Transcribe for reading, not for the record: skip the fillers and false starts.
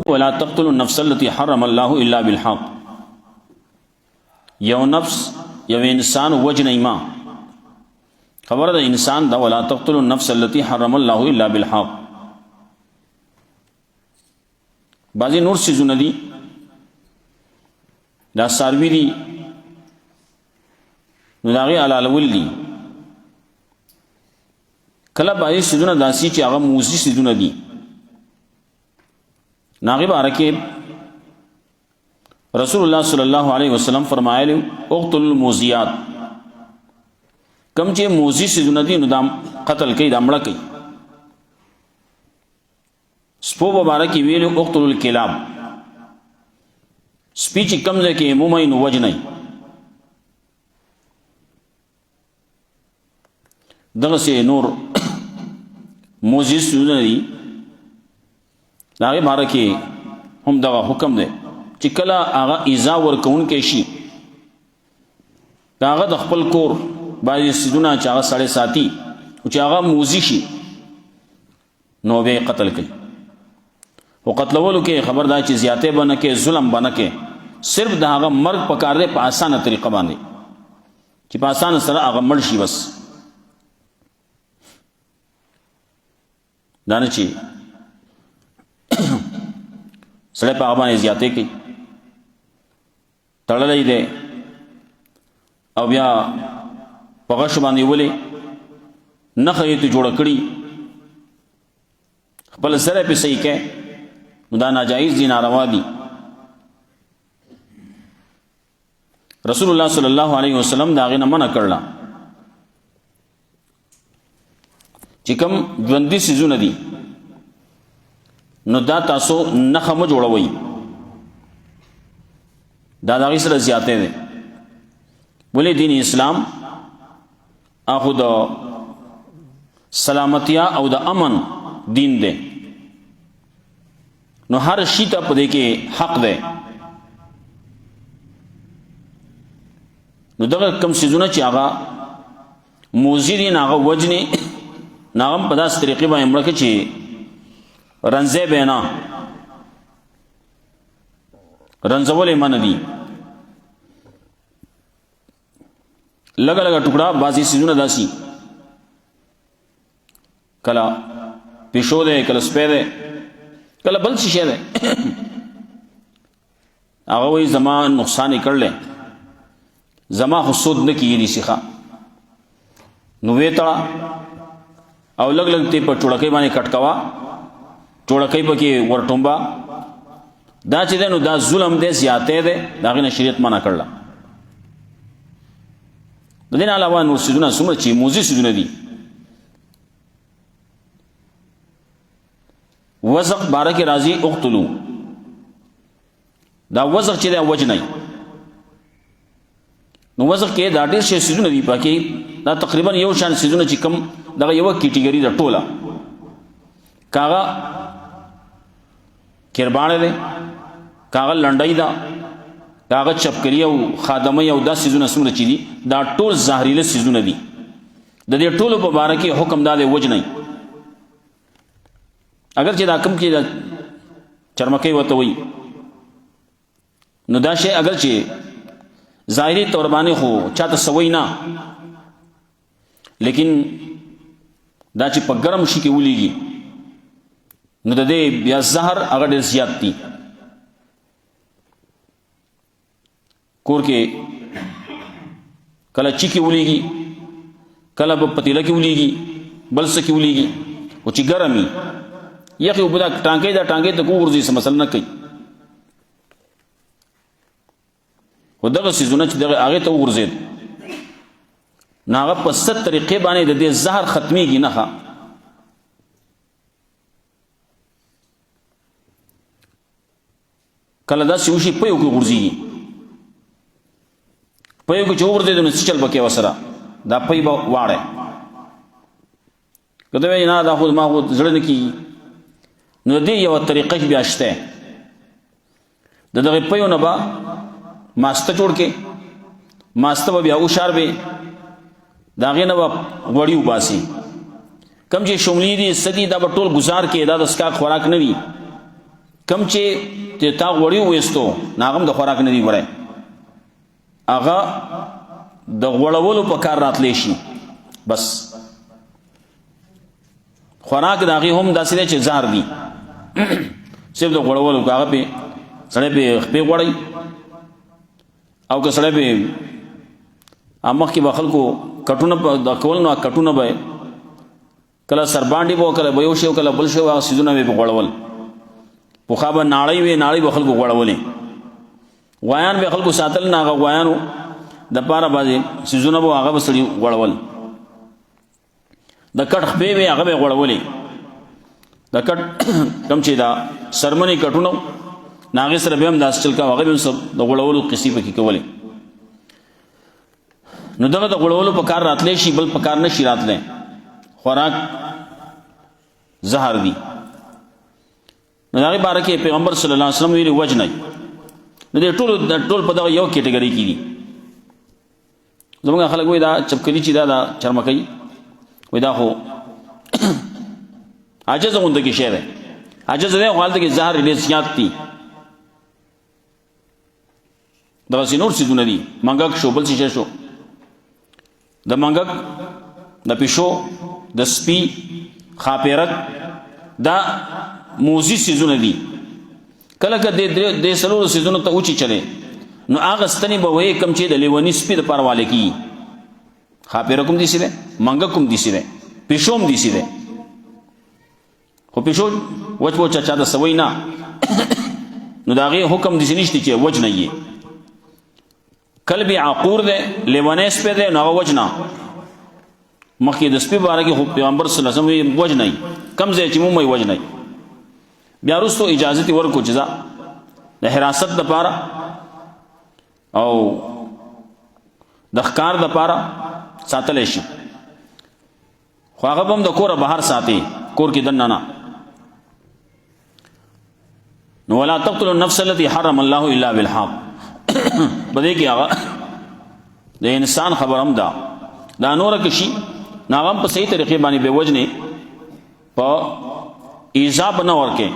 ولا تقتلوا النفس التي حرم الله الا بالحق. یو نفس یو انسان وجنه ما خبر ده انسان دا ولا تقتلوا النفس التي حرم الله الا بالحق. بعضی نور سيزونه دي دا ساروی دي نو داغي علالول دي. کله بعضی سيزونه داسي چې هغه موزي سيزونه دي ناغي بارکه رسول الله صلی الله علیه وسلم فرمایلی اقتل الموزیات، کم چې موزی سيزونه دي نو دام قتل کوي دا مړه کوي. سپو مبارکی ویلو اقتل الکلاب، سپی چې کم ځای کې مومای نو وجنای. دغه سي نور موزی سيزونه دي داغه بارکه هم دغه حکم دی چې کله هغه ایزا ورکون کې شي داغه د خپل کور باندې سيزونه چې هغه سړی ساتي او چې هغه موزي شي نو به قتل کوي. او قتلولو کې خبردار چې زیاته بنه کې ظلم بنه کې صرف داغه مرګ پکار دی په اسانه طریقه باندې چې په اسانه سره هغه مړ شي بس. دانه چې سړی په هغه باندې زیاتې کوي تړلی دی او بیا په غش باندې ولې نښه یې ته جوړه کړي خپل سره پې صحیح کوي نو دا ناجایز دي ناروا دي. رسول الله صلی الله علیه وسلم د هغې نه منع کړله چې کوم ژوندي څیزونه دي نو دا تاسو نخه مه جوړوئ، دا د هغې سره زیاتی دی. ولې دین اسلام اخو د سلامتیا او د امن دین دی نو هر شي ته په دې کې حق دی. نو دغه کم څیزونه چې هغه موزي دي نو هغه وجنې نو هغه هم په داسې طریقې باندې مړه کړه چې رنزه بینا رنزول من دی. لگا لگا ٹکڑا بازی سیزونه داسی کلا پیشو دے کلا سپے دے کلا بل شیشه دے هغه وی زما نقصان کړل زما خصود نه کیږي سیخه نو ویتا او لګ لګ ته په ټوړکې باندې کټکوا ټوړکې پکې ورټومبا دا چې نو دا ظلم دې زیاته ده داغه نه شریعت منع کړل. د دې نه علاوه نور سيزونه څومره چې موزي سيزونه دي وزق بارک راضی اقتلوا، دا وزق چې دا وجنای نو وزق کې دا ډېر شي سيزونه دي پکې دا تقریبا یو شان سيزونه چې کم دغه یو کیټګری ده ټوله کاغه کربانه ده کاغه لنډای ده کاغه چپکری او خادمه او دا سيزونه سمره چي دي دا ټول ظاهري سيزونه دي. د دې ټولو په باره کې حکم دا دی وجنای. اگر چې دا کم کې دا چرمکې وته وي نو دا شی اگر چې ظاهري تور باندې خو چاته سوي نه لیکن دا چې په ګرم شي کې ولېږي نو د دې بیا زهر هغه ډېر زیات دي. کور کې کله چی کې ولېږي کله په پتیله کې ولېږي بل څه کې ولېږي او چې ګرمي یخې اوبه دا ټانکۍ دا ټانکۍ ته وغورځي څه مسله نه کوي. خو دغه څیزونه چې دغه هغې ته وغورځېد نو هغه په ست طریقې باندې د دې زهر ختمیږي نه ښه. کله داسې وشي پیو کې غورځېږي پیو کې چې وغورځېد نو څه چل به کوې ورسره دا پی به واړی که ته وایې نه دا خو ما خو زړه نه کېږي نو دې یوه طریقه بیا شته د دغې پیو نه به ماسته جوړ کې ماسته به بیا اوشار به د هغې نه به غوړي وباسي کم چې شملي دي څه دي دا به ټول ګزار کې دا د څښاک خوراک نه وي کم چې تا غوړی وېستو ناغم د خوراک نه دی وره هغه د غوړولو په کار راتلی شي بس خوراک د هغې هم داسې دی چې زهر دي صرف د غوړولو که هغه پې سړی پې خپې غوړی او که سړی پې مخکې به خلکو کټونه د کول نو کټونه به کله سربانډې به کله به یو شی کله بل شی هغه څیزونه به یې غوړول پخوا به ناړۍ وې ناړۍ به خلکو غوړولې غوایان به خلکو ساتل نه هغه غوایانو دپاره بعضې څیزونه به هغه به سړي غوړول د کټ خپې وې هغه به یې غوړولې د کټ کوم چې دا سرمنې کټونه نه هغې سره به هم داسې چل کوه هغه به هم د غوړولو قصې پکې کولې نو دغه د غوړولو په کار راتلی شي بل په کار نه شي راتلی خوراک زهر دي نو د هغې باره کې پیغمبر صلی الله علیه وسلم ویلي وجنئ نو دې ټول په دغه یو کیټګرۍ کې دي زموږ خلک وایي دا چپکلي چې دا چرمکۍ وایي دا خو عاجز غونده کې شی دی عاجز دی خو هلته کې زهر ډېر زیات دي دغسې نور څیزونه دي منګک شو بل څه شو د منګک د پیشو د سپي خاپیرک دا موزي څیزونه دي کله که دې څلورو څیزونو ته اوچې چلې نو هغه ستنې به وایي کوم چې د لیوني سپي دپاره والی کېږي خاپیرک هم داسې دی منګک هم داسې دی پیشو هم داسې دی خو پیشو وچ وچ چا ته سوی نه نو د هغې حکم داسې نشته چې وجنه یې کلب عقور دی لیونی سپی دی نو هغه وجنه مخکې د سپي باره کې خو پیغمبر صلی الله علیه وسلم وجنئ کم ځای چې مومئ وجنئ بیا وروستو اجازت یې ورکړو چې د حراست دپاره او د ښکار دپاره ساتلی شي خو هغه به هم د کوره بهر ساتي کور کې دننه نه نو ولا تقتلوا النفس التي حرم الله الا بالحق په دې کې هغه د انسان خبر هم ده دا نوره که شي نو هغه هم په صحیح طریقې باندې به وجنې په ایزا به نه ورکې